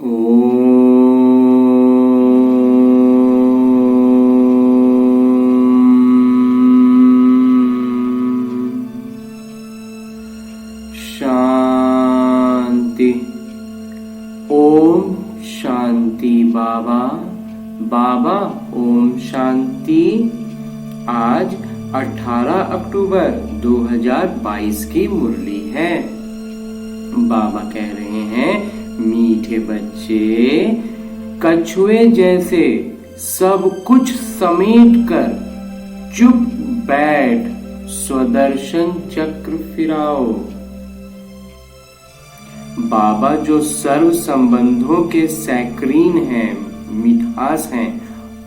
शांति। ओम शांति। बाबा बाबा ओम शांति। आज 18 अक्टूबर 2022 की मुरली है। बाबा कह रहे हैं, मीठे बच्चे, कछुए जैसे सब कुछ समेटकर चुप बैठ स्वदर्शन चक्र फिराओ। बाबा जो सर्व संबंधों के सैक्रीन हैं, मिठास हैं,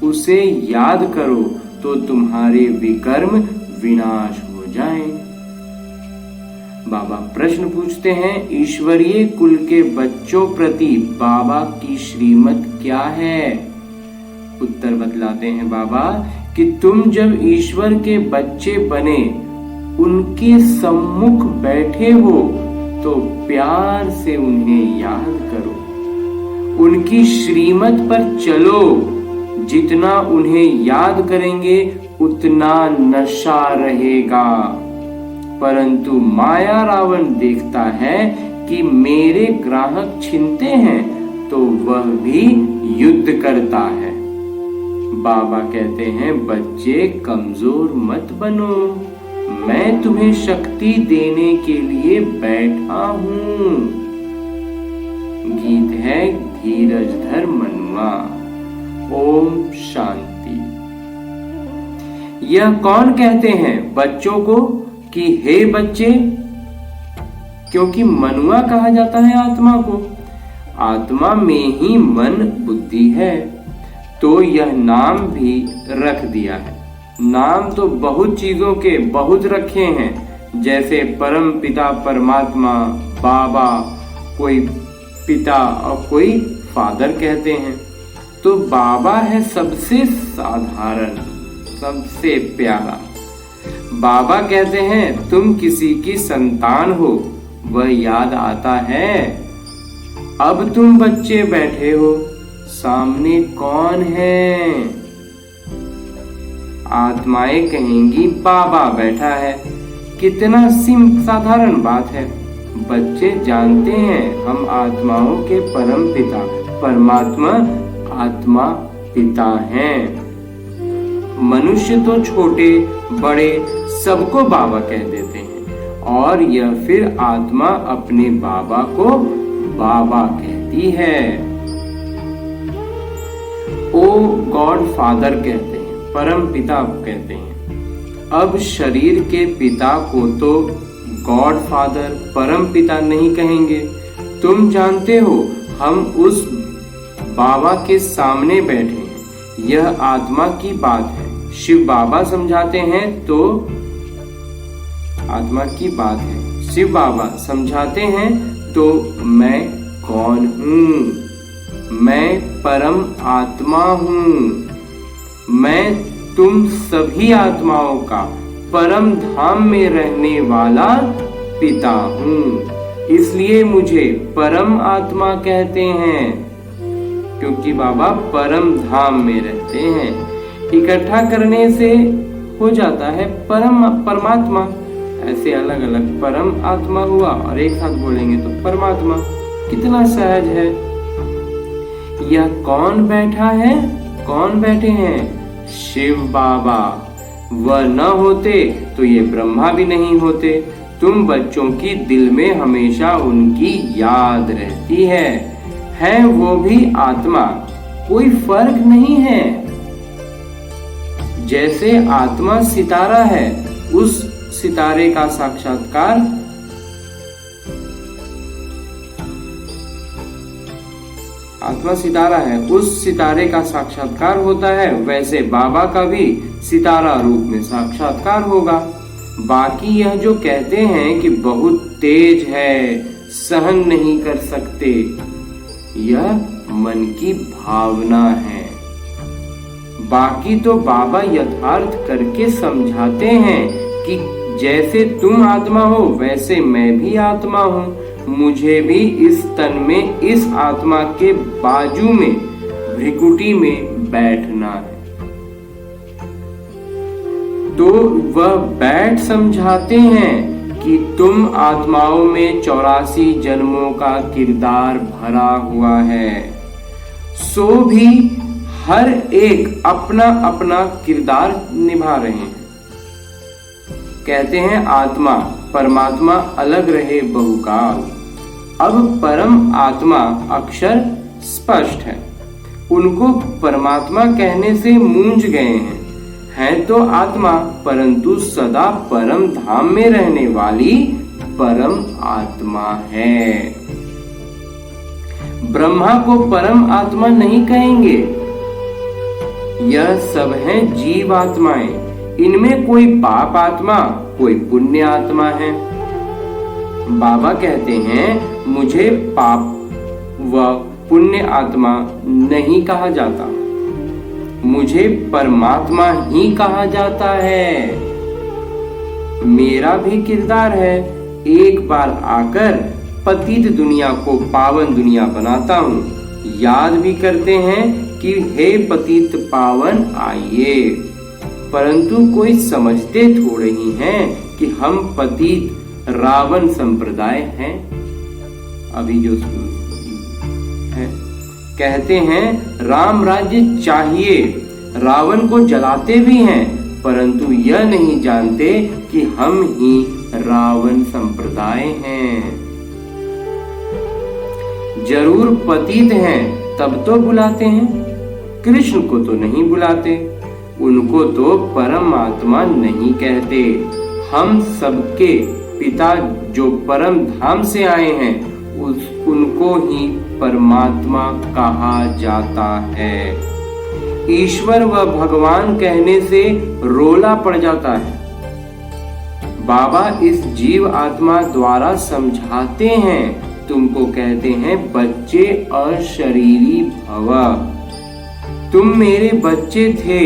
उसे याद करो तो तुम्हारे विकर्म विनाश हो जाएं। बाबा प्रश्न पूछते हैं, ईश्वरीय कुल के बच्चों प्रति बाबा की श्रीमत क्या है? उत्तर बतलाते हैं बाबा कि तुम जब ईश्वर के बच्चे बने, उनके सम्मुख बैठे हो तो प्यार से उन्हें याद करो, उनकी श्रीमत पर चलो। जितना उन्हें याद करेंगे उतना नशा रहेगा। परंतु माया रावण देखता है कि मेरे ग्राहक छिनते हैं तो वह भी युद्ध करता है। बाबा कहते हैं, बच्चे कमजोर मत बनो, मैं तुम्हें शक्ति देने के लिए बैठा हूँ। गीत है धीरज धर मनुआ। ओम शांति। यह कौन कहते हैं बच्चों को कि हे बच्चे? क्योंकि मनुआ कहा जाता है आत्मा को। आत्मा में ही मन बुद्धि है, तो यह नाम भी रख दिया है। नाम तो बहुत चीजों के बहुत रखे हैं, जैसे परम पिता परमात्मा, बाबा, कोई पिता और कोई फादर कहते हैं। तो बाबा है सबसे साधारण, सबसे प्यारा। बाबा कहते हैं, तुम किसी की संतान हो, वह याद आता है। अब तुम बच्चे बैठे हो, सामने कौन है? आत्माएं कहेंगी बाबा बैठा है। कितना साधारण बात है। बच्चे जानते हैं हम आत्माओं के परम पिता परमात्मा आत्मा पिता हैं। मनुष्य तो छोटे बड़े सबको बाबा कह देते हैं, और यह फिर आत्मा अपने बाबा को बाबा कहती है। ओ गॉड फादर कहते हैं, परम पिता कहते हैं। अब शरीर के पिता को तो गॉड फादर परम पिता नहीं कहेंगे। तुम जानते हो हम उस बाबा के सामने बैठे हैं। यह आत्मा की बात है। शिव बाबा समझाते हैं तो आत्मा की बात है। शिव बाबा समझाते हैं तो मैं कौन हूँ? मैं परम आत्मा हूँ। मैं तुम सभी आत्माओं का परम धाम में रहने वाला पिता हूँ। इसलिए मुझे परम आत्मा कहते हैं, क्योंकि बाबा परम धाम में रहते हैं। इकट्ठा करने से हो जाता है परमात्मा। ऐसे अलग अलग परम आत्मा हुआ और एक साथ बोलेंगे तो परमात्मा। कितना सहज है। यह कौन बैठा है? कौन बैठे हैं? शिव बाबा। वह न होते तो ये ब्रह्मा भी नहीं होते। तुम बच्चों की दिल में हमेशा उनकी याद रहती है वो भी आत्मा। कोई फर्क नहीं है। जैसे आत्मा सितारा है, उस सितारे का साक्षात्कार आत्मा सितारा है, उस सितारे का साक्षात्कार होता है। वैसे बाबा का भी सितारा रूप में साक्षात्कार होगा। बाकी यह जो कहते हैं कि बहुत तेज है, सहन नहीं कर सकते, यह मन की भावना है। बाकी तो बाबा यथार्थ करके समझाते हैं कि जैसे तुम आत्मा हो वैसे मैं भी आत्मा हूँ। मुझे भी इस तन में, इस आत्मा के बाजू में, भ्रिकुटी में बैठना है। तो वह बैठ समझाते हैं कि तुम आत्माओं में 84 जन्मों का किरदार भरा हुआ है, सो भी हर एक अपना अपना किरदार निभा रहे हैं। कहते हैं आत्मा परमात्मा अलग रहे बहुकाल। अब परम आत्मा अक्षर स्पष्ट है, उनको परमात्मा कहने से मूंझ गए हैं तो आत्मा, परंतु सदा परम धाम में रहने वाली परम आत्मा है। ब्रह्मा को परम आत्मा नहीं कहेंगे, यह सब हैं जीव आत्माएं। इनमें कोई पाप आत्मा, कोई पुण्य आत्मा है। बाबा कहते हैं मुझे पाप व पुण्य आत्मा नहीं कहा जाता, मुझे परमात्मा ही कहा जाता है। मेरा भी किरदार है, एक बार आकर पतित दुनिया को पावन दुनिया बनाता हूँ। याद भी करते हैं कि हे पतित पावन आइए, परंतु कोई समझते थोड़े ही हैं कि हम पतित रावण संप्रदाय हैं। अभी जो है कहते हैं राम राज्य चाहिए, रावण को जलाते भी हैं, परंतु यह नहीं जानते कि हम ही रावण संप्रदाय हैं। जरूर पतित हैं तब तो बुलाते हैं, कृष्ण को तो नहीं बुलाते, उनको तो परमात्मा नहीं कहते। हम सबके पिता जो परम धाम से आए हैं उनको ही परमात्मा कहा जाता है। ईश्वर व भगवान कहने से रोला पड़ जाता है। बाबा इस जीव आत्मा द्वारा समझाते हैं, तुमको कहते हैं बच्चे अशरीरी भव। तुम मेरे बच्चे थे,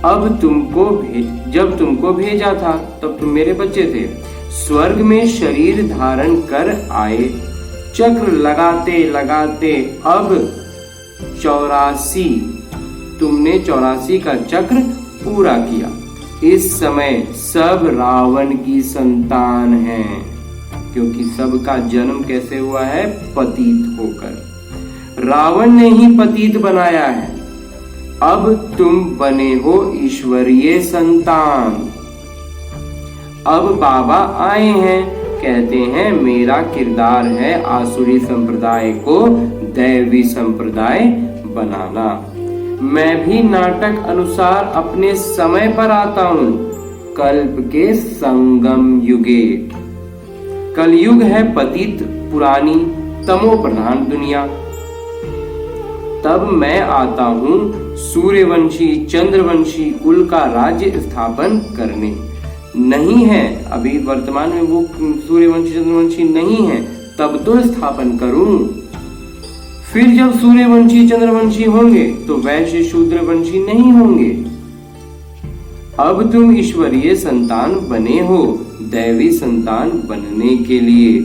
अब जब तुमको भेजा था तब तुम मेरे बच्चे थे। स्वर्ग में शरीर धारण कर आए, चक्र लगाते लगाते अब 84, तुमने 84 का चक्र पूरा किया। इस समय सब रावण की संतान हैं, क्योंकि सबका जन्म कैसे हुआ है? पतित होकर। रावण ने ही पतित बनाया है। अब तुम बने हो ईश्वरीय संतान। अब बाबा आए हैं, कहते हैं मेरा किरदार है आसुरी संप्रदाय को दैवी संप्रदाय बनाना। मैं भी नाटक अनुसार अपने समय पर आता हूँ, कल्प के संगम युगे। कलयुग है पतित पुरानी तमो प्रधान दुनिया। तब मैं आता हूँ सूर्यवंशी चंद्रवंशी कुल का राज्य स्थापन करने। नहीं है अभी वर्तमान में वो सूर्यवंशी चंद्रवंशी नहीं है, तब तो स्थापन करूं। फिर जब सूर्यवंशी चंद्रवंशी होंगे तो वैश्य शूद्रवंशी नहीं होंगे। अब तुम ईश्वरीय संतान बने हो दैवी संतान बनने के लिए,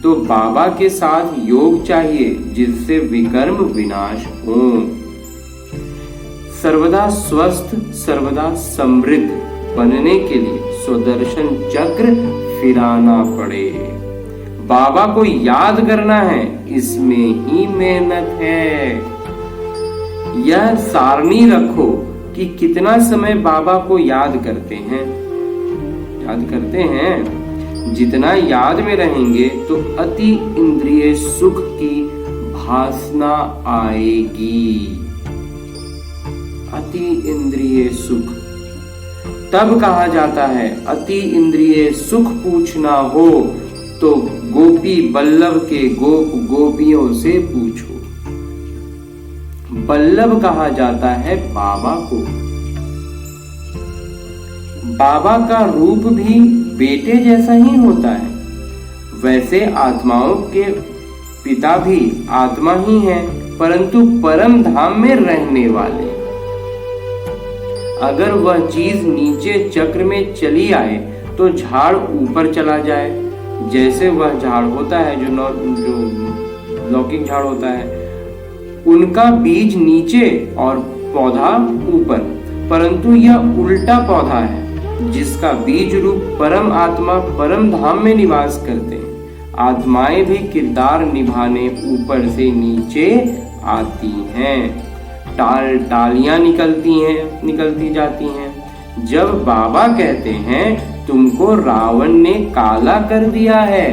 तो बाबा के साथ योग चाहिए जिससे विकर्म विनाश हो। सर्वदा स्वस्थ सर्वदा समृद्ध बनने के लिए स्वदर्शन चक्र फिराना पड़े। बाबा को याद करना है, इसमें ही मेहनत है। यह सारणी रखो कि कितना समय बाबा को याद करते हैं। याद करते हैं, जितना याद में रहेंगे तो अति इंद्रिय सुख की भासना आएगी। अति इंद्रिय सुख तब कहा जाता है, अति इंद्रिय सुख पूछना हो तो गोपी बल्लभ के गोप गोपियों से पूछो। बल्लभ कहा जाता है बाबा को। बाबा का रूप भी बेटे जैसा ही होता है, वैसे आत्माओं के पिता भी आत्मा ही हैं, परंतु परम धाम में रहने वाले। अगर वह चीज नीचे चक्र में चली आए तो झाड़ ऊपर चला जाए, जैसे वह झाड़ होता है जो लौकिक झाड़ होता है, उनका बीज नीचे और पौधा ऊपर, परंतु यह उल्टा पौधा है जिसका बीज रूप परम आत्मा परम धाम में निवास करते हैं। आत्माएं भी किरदार निभाने ऊपर से नीचे आती हैं, टालियां निकलती जाती हैं। जब बाबा कहते हैं तुमको रावण ने काला कर दिया है,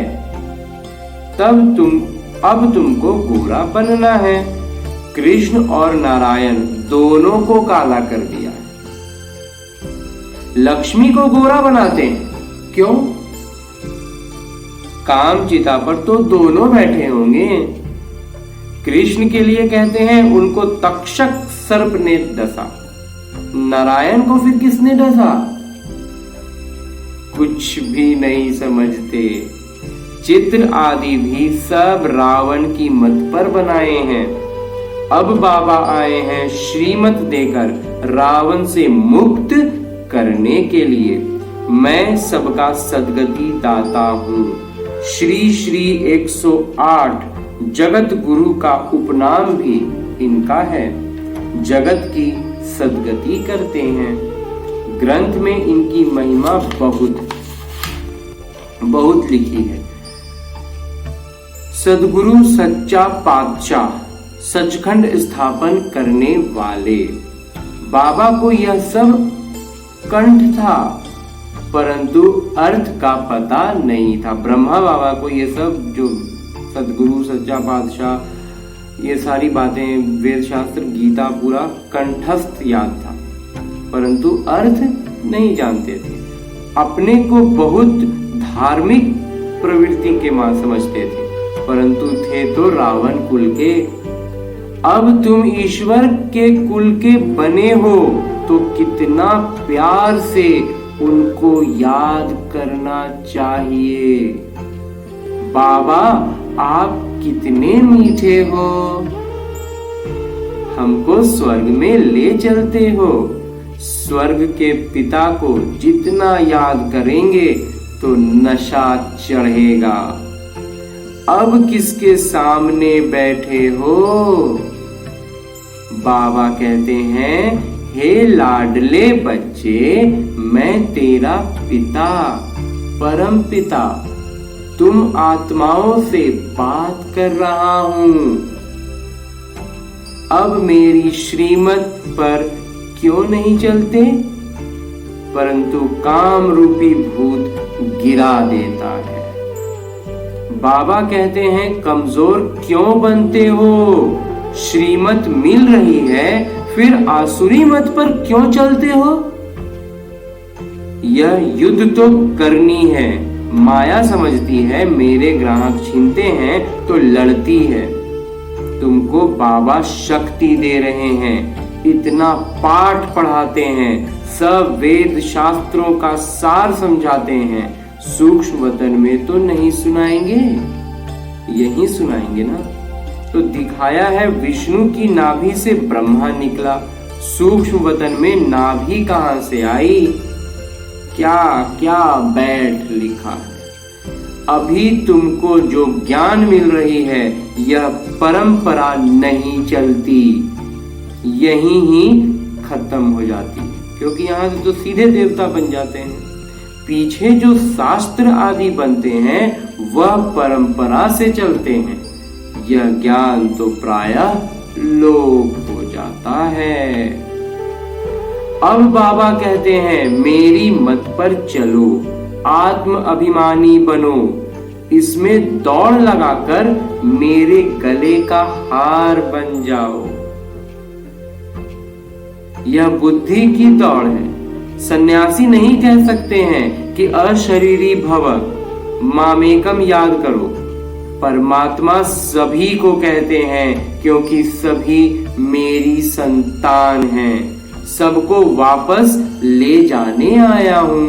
अब तुमको गोरा बनना है। कृष्ण और नारायण दोनों को काला कर दिया है। लक्ष्मी को गोरा बनाते हैं, क्यों? काम चिता पर तो दोनों बैठे होंगे। कृष्ण के लिए कहते हैं उनको तक्षक सर्प ने डसा, नारायण को फिर किसने डसा? कुछ भी नहीं समझते। चित्र आदि भी सब रावण की मत पर बनाए हैं। अब बाबा आए हैं श्रीमत देकर रावण से मुक्त करने के लिए। मैं सबका सद्गति दाता हूँ। श्री श्री 108 जगत गुरु का उपनाम भी इनका है। जगत की सद्गति करते हैं। ग्रंथ में इनकी महिमा बहुत लिखी है। सद्गुरु सच्चा पातशाह, सचखंड स्थापन करने वाले। बाबा को यह सब कंठ था, परंतु अर्थ का पता नहीं था। ब्रह्मा बाबा को ये सब जो सद्गुरु सच्चा पातशाह ये सारी बातें, वेद शास्त्र गीता पूरा कंठस्थ याद था, परंतु अर्थ नहीं जानते थे। अपने को बहुत धार्मिक प्रवृत्ति के मां समझते थे, परंतु थे तो रावण कुल के। अब तुम ईश्वर के कुल के बने हो तो कितना प्यार से उनको याद करना चाहिए। बाबा आप कितने मीठे हो, हमको स्वर्ग में ले चलते हो। स्वर्ग के पिता को जितना याद करेंगे तो नशा चढ़ेगा। अब किसके सामने बैठे हो? बाबा कहते हैं हे लाडले बच्चे, मैं तेरा पिता, परम पिता, तुम आत्माओं से बात कर रहा हूं। अब मेरी श्रीमत पर क्यों नहीं चलते? परंतु काम रूपी भूत गिरा देता है। बाबा कहते हैं कमजोर क्यों बनते हो? श्रीमत मिल रही है, फिर आसुरी मत पर क्यों चलते हो? यह युद्ध तो करनी है। माया समझती है मेरे ग्राहक छीनते हैं तो लड़ती है। तुमको बाबा शक्ति दे रहे हैं, इतना पाठ पढ़ाते हैं, सब वेद शास्त्रों का सार समझाते हैं। सूक्ष्म वतन में तो नहीं सुनाएंगे, यही सुनाएंगे ना। तो दिखाया है विष्णु की नाभि से ब्रह्मा निकला। सूक्ष्म वतन में नाभि कहां से आई? क्या क्या बैठ लिखा है। अभी तुमको जो ज्ञान मिल रही है यह परंपरा नहीं चलती, यहीं ही खत्म हो जाती है, क्योंकि यहाँ से तो सीधे देवता बन जाते हैं। पीछे जो शास्त्र आदि बनते हैं वह परंपरा से चलते हैं। यह ज्ञान तो प्रायः लोप हो जाता है। अब बाबा कहते हैं मेरी मत पर चलो, आत्म अभिमानी बनो, इसमें दौड़ लगाकर मेरे गले का हार बन जाओ। यह बुद्धि की दौड़ है। सन्यासी नहीं कह सकते हैं कि अशरीरी भव, मामेकम याद करो। परमात्मा सभी को कहते हैं क्योंकि सभी मेरी संतान हैं। सबको वापस ले जाने आया हूं।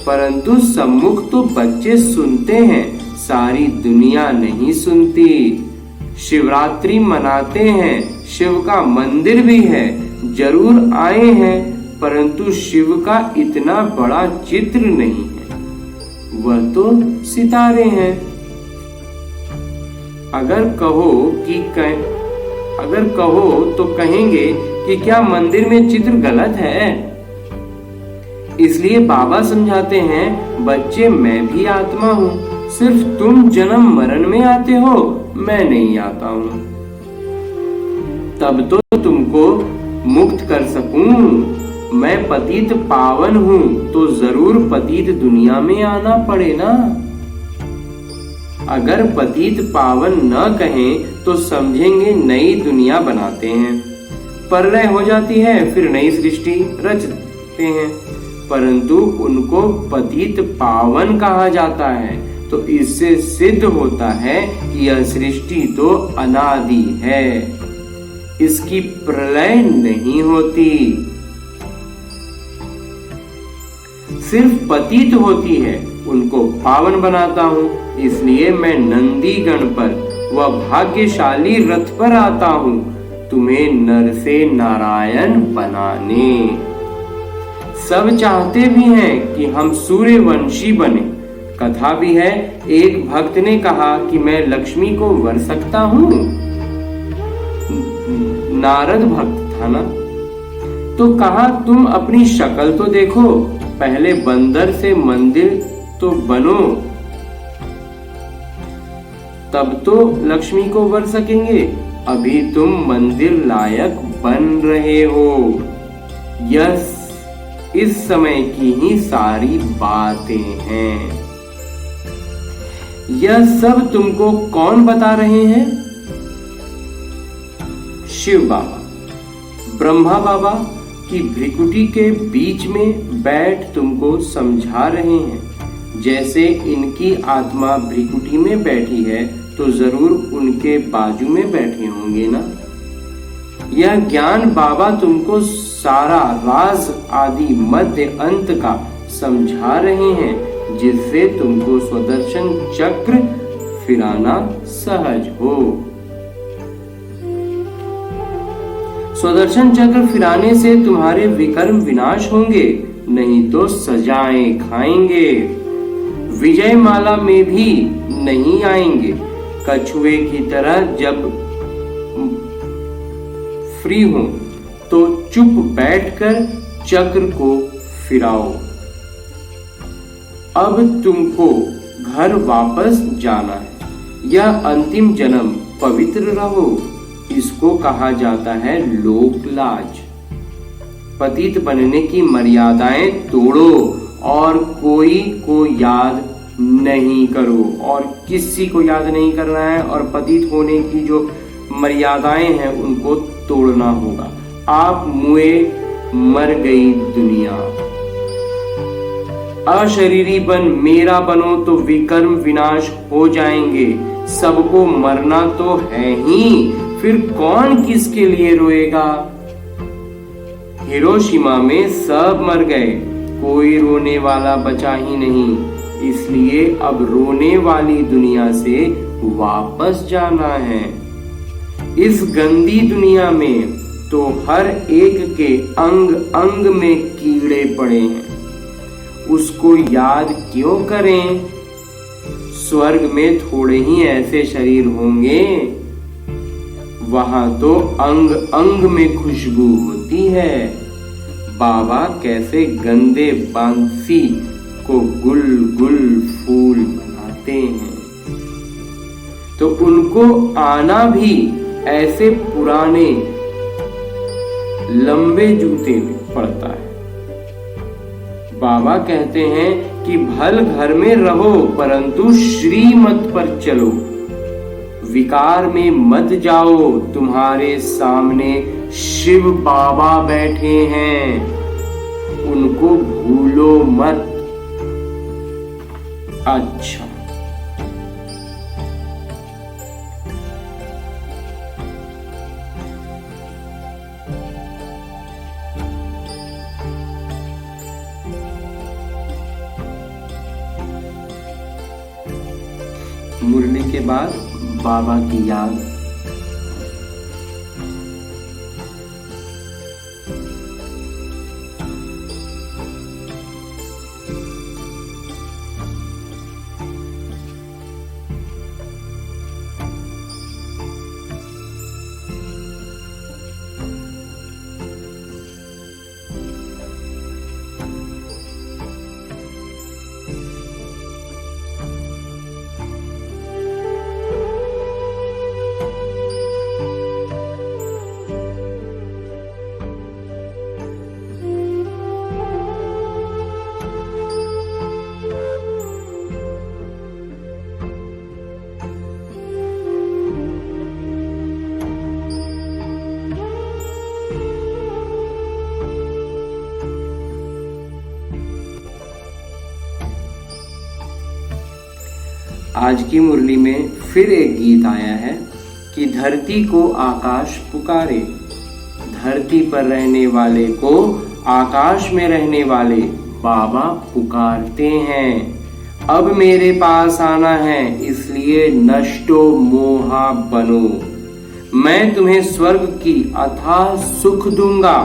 परंतु सम्मुख तो बच्चे सुनते हैं, सारी दुनिया नहीं सुनती। शिवरात्रि मनाते हैं, शिव का मंदिर भी है, जरूर आए हैं, परंतु शिव का इतना बड़ा चित्र नहीं है। वह तो सितारे हैं। अगर कहो तो कहेंगे कि क्या मंदिर में चित्र गलत है। इसलिए बाबा समझाते हैं, बच्चे मैं भी आत्मा हूँ, सिर्फ तुम जन्म मरण में आते हो, मैं नहीं आता हूँ। तब तो तुमको मुक्त कर सकूं। मैं पतित पावन हूँ तो जरूर पतित दुनिया में आना पड़े ना। अगर पतित पावन न कहें तो समझेंगे नई दुनिया बनाते हैं, प्रलय हो जाती है, फिर नई सृष्टि रचते हैं। परंतु उनको पतित पावन कहा जाता है, तो इससे सिद्ध होता है कि यह सृष्टि तो अनादि है, इसकी प्रलय नहीं होती, सिर्फ पतित होती है। उनको पावन बनाता हूँ, इसलिए मैं नंदी गण पर व भाग्यशाली रथ पर आता हूँ, तुम्हें नर से नारायण बनाने। सब चाहते भी हैं कि हम सूर्यवंशी बने। कथा भी है, एक भक्त ने कहा कि मैं लक्ष्मी को वर सकता हूँ। नारद भक्त था ना, तो कहा तुम अपनी शक्ल तो देखो, पहले बंदर से मंदिर तो बनो, तब तो लक्ष्मी को वर सकेंगे। अभी तुम मंदिर लायक बन रहे हो। यह इस समय की ही सारी बातें हैं। यह सब तुमको कौन बता रहे हैं? शिव बाबा, ब्रह्मा बाबा की भ्रिकुटी के बीच में बैठ तुमको समझा रहे हैं। जैसे इनकी आत्मा भ्रिकुटी में बैठी है, तो जरूर उनके बाजू में बैठे होंगे ना। यह ज्ञान बाबा तुमको सारा राज आदि मध्य अंत का समझा रहे हैं, जिससे तुमको स्वदर्शन चक्र फिराना सहज हो। स्वदर्शन चक्र फिराने से तुम्हारे विकर्म विनाश होंगे, नहीं तो सजाएं खाएंगे। विजय माला में भी नहीं आएंगे। कछुए की तरह जब फ्री हो तो चुप बैठकर चक्र को फिराओ। अब तुमको घर वापस जाना है। यह अंतिम जन्म पवित्र रहो। इसको कहा जाता है लोक लाज। पतित बनने की मर्यादाएं तोड़ो और कोई को याद नहीं करो, और किसी को याद नहीं करना है, और पतित होने की जो मर्यादाएं हैं उनको तोड़ना होगा। आप मुए मर गई दुनिया। अशरीरी बन मेरा बनो तो विकर्म विनाश हो जाएंगे। सबको मरना तो है ही, फिर कौन किसके लिए रोएगा? हिरोशिमा में सब मर गए, कोई रोने वाला बचा ही नहीं। इसलिए अब रोने वाली दुनिया से वापस जाना है। इस गंदी दुनिया में तो हर एक के अंग अंग में कीड़े पड़े हैं, उसको याद क्यों करें? स्वर्ग में थोड़े ही ऐसे शरीर होंगे, वहां तो अंग अंग में खुशबू होती है। बाबा कैसे गंदे बांसी को गुल गुल फूल बनाते हैं, तो उनको आना भी ऐसे पुराने लंबे जूते में पड़ता है। बाबा कहते हैं कि भल घर में रहो, परंतु श्रीमत पर चलो। विकार में मत जाओ, तुम्हारे सामने शिव बाबा बैठे हैं, उनको भूलो मत। अच्छा, मुरली के बाद बाबा की याद। आज की मुरली में फिर एक गीत आया है कि धरती को आकाश पुकारे। धरती पर रहने वाले को आकाश में रहने वाले बाबा पुकारते हैं। अब मेरे पास आना है, इसलिए नष्टो मोहा बनो। मैं तुम्हें स्वर्ग की अथाह सुख दूंगा।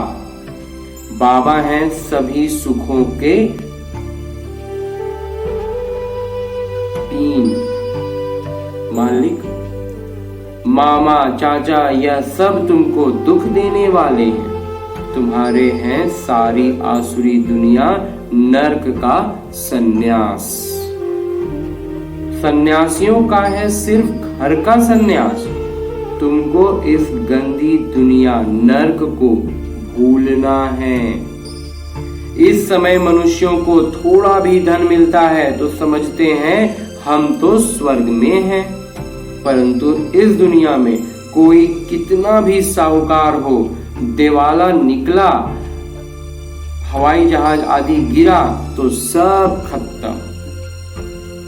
बाबा हैं सभी सुखों के तीन मालिक। मामा चाचा यह सब तुमको दुख देने वाले हैं। तुम्हारे हैं सारी आसुरी दुनिया नरक का सन्यास। सन्यासियों का है सिर्फ घर का सन्यास। तुमको इस गंदी दुनिया नरक को भूलना है। इस समय मनुष्यों को थोड़ा भी धन मिलता है तो समझते हैं हम तो स्वर्ग में हैं। परंतु इस दुनिया में कोई कितना भी साहूकार हो, दिवाला निकला, हवाई जहाज आदि गिरा तो सब खत्म।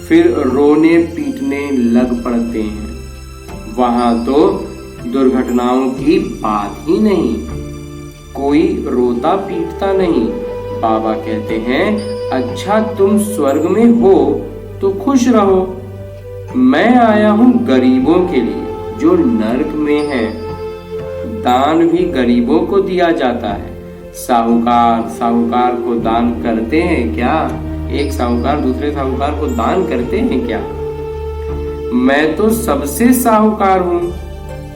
फिर रोने पीटने लग पड़ते हैं। वहां तो दुर्घटनाओं की बात ही नहीं, कोई रोता पीटता नहीं। बाबा कहते हैं अच्छा तुम स्वर्ग में हो तो खुश रहो। मैं आया हूं गरीबों के लिए जो नरक में है। दान भी गरीबों को दिया जाता है। साहूकार को दान करते हैं क्या? एक साहूकार दूसरे साहूकार को दान करते हैं क्या? मैं तो सबसे साहूकार हूं।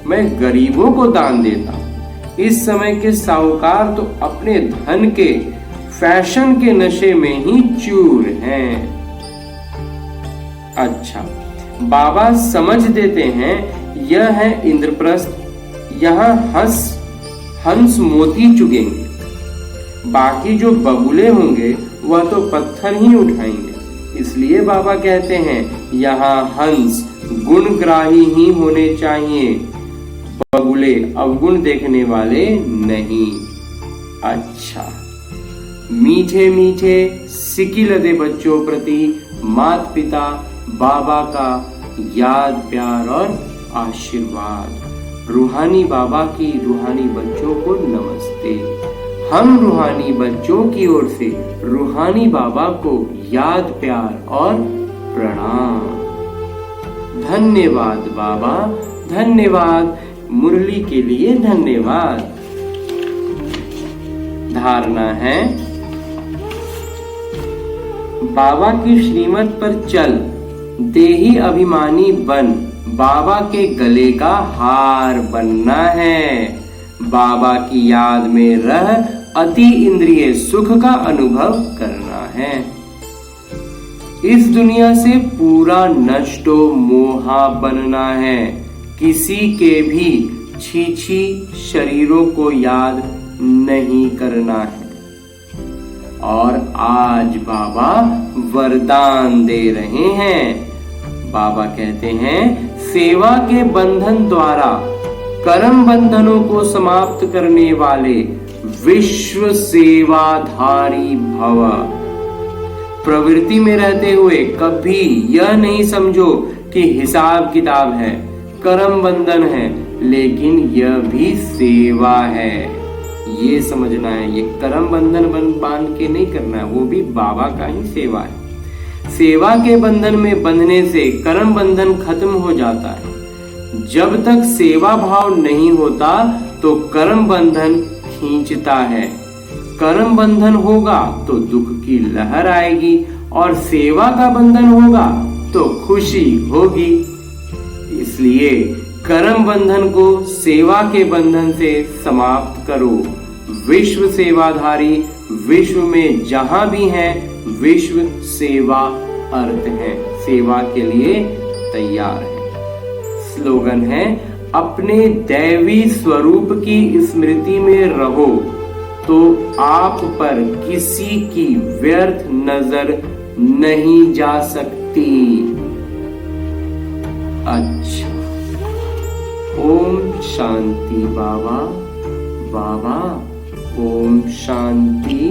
मैं गरीबों को दान देता हूं। इस समय के साहूकार तो अपने धन के फैशन के नशे में ही चूर हैं। अच्छा, बाबा समझ देते हैं यह है इंद्रप्रस्थ, यहाँ हंस मोती चुगेंगे। बाकी जो बगुले होंगे वह तो पत्थर ही उठाएंगे। इसलिए बाबा कहते हैं यहाँ हंस गुणग्राही ही होने चाहिए, बगुले अवगुण देखने वाले नहीं। अच्छा, मीठे मीठे सिकी लदे बच्चों प्रति माता पिता बाबा का याद प्यार और आशीर्वाद। रूहानी बाबा की रूहानी बच्चों को नमस्ते। हम रूहानी बच्चों की ओर से रूहानी बाबा को याद प्यार और प्रणाम। धन्यवाद बाबा, धन्यवाद। मुरली के लिए धन्यवाद। धारणा है बाबा की श्रीमत पर चल, देही अभिमानी बन। बाबा के गले का हार बनना है। बाबा की याद में रह अति इंद्रिय सुख का अनुभव करना है। इस दुनिया से पूरा नष्टो मोहा बनना है। किसी के भी छीछी शरीरों को याद नहीं करना है। और आज बाबा वरदान दे रहे हैं। बाबा कहते हैं सेवा के बंधन द्वारा कर्म बंधनों को समाप्त करने वाले विश्व सेवाधारी भव। प्रवृत्ति में रहते हुए कभी यह नहीं समझो कि हिसाब किताब है, कर्म बंधन है, लेकिन यह भी सेवा है। ये समझना है, ये कर्म बंधन बांध के नहीं करना है, वो भी बाबा का ही सेवा है। सेवा के बंधन में बंधने से कर्म बंधन खत्म हो जाता है। जब तक सेवा भाव नहीं होता तो कर्म बंधन खींचता है। कर्म बंधन होगा तो दुख की लहर आएगी और सेवा का बंधन होगा तो खुशी होगी। इसलिए कर्म बंधन को सेवा के बंधन से समाप्त करो। विश्व सेवाधारी विश्व में जहां भी हैं, विश्व सेवा अर्थ है, सेवा के लिए तैयार है। स्लोगन है अपने दैवी स्वरूप की स्मृति में रहो तो आप पर किसी की व्यर्थ नजर नहीं जा सकती। अच्छा, ओम शांति बाबा। बाबा ओम शांति।